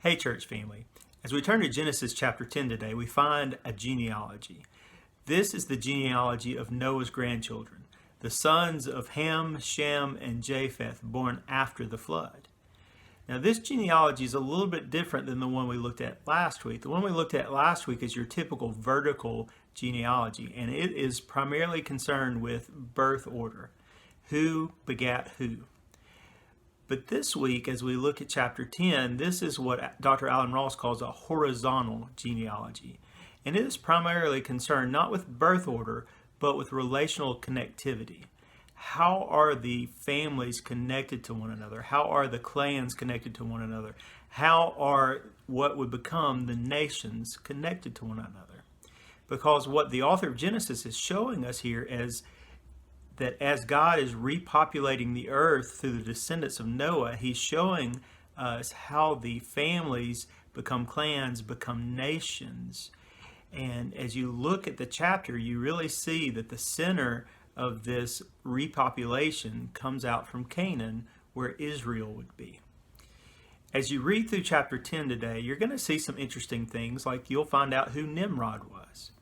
Hey, church family. As we turn to Genesis chapter 10 today, we find a genealogy. This is the genealogy of Noah's grandchildren, the sons of Ham, Shem, and Japheth, born after the flood. Now, this genealogy is a little bit different than the one we looked at last week. The one we looked at last week is your typical vertical genealogy, and it is primarily concerned with birth order. Who begat who? But this week, as we look at chapter 10, this is what Dr. Alan Ross calls a horizontal genealogy. And it is primarily concerned not with birth order, but with relational connectivity. How are the families connected to one another? How are the clans connected to one another? How are what would become the nations connected to one another? Because what the author of Genesis is showing us here is that as God is repopulating the earth through the descendants of Noah, he's showing us how the families become clans, become nations. And as you look at the chapter, you really see that the center of this repopulation comes out from Canaan, where Israel would be. As you read through chapter 10 today, you're going to see some interesting things, like you'll find out who Nimrod was.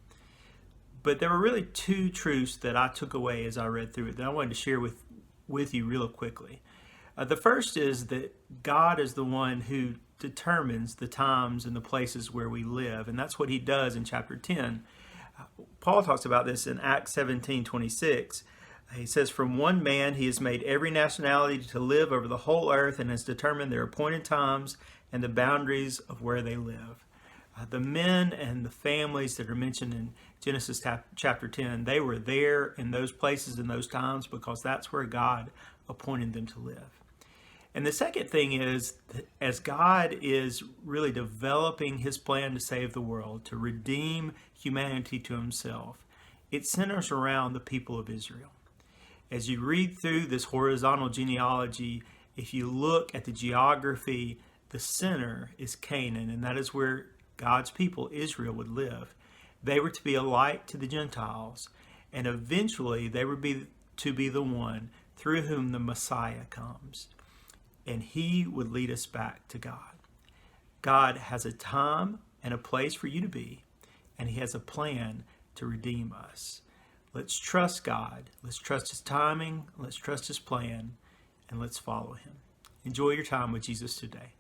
But there were really two truths that I took away as I read through it that I wanted to share with you real quickly. The first is that God is the one who determines the times and the places where we live, and that's what he does in chapter 10. Paul talks about this in Acts 17:26. He says, "From one man he has made every nationality to live over the whole earth and has determined their appointed times and the boundaries of where they live." The men and the families that are mentioned in Genesis chapter 10, they were there in those places in those times because that's where God appointed them to live. And the second thing is that as God is really developing his plan to save the world, to redeem humanity to himself, it centers around the people of Israel. As you read through this horizontal genealogy, if you look at the geography, the center is Canaan, and that is where God's people, Israel, would live. They were to be a light to the Gentiles, and eventually they would be to be the one through whom the Messiah comes. And he would lead us back to God. God has a time and a place for you to be, and he has a plan to redeem us. Let's trust God. Let's trust his timing. Let's trust his plan, and let's follow him. Enjoy your time with Jesus today.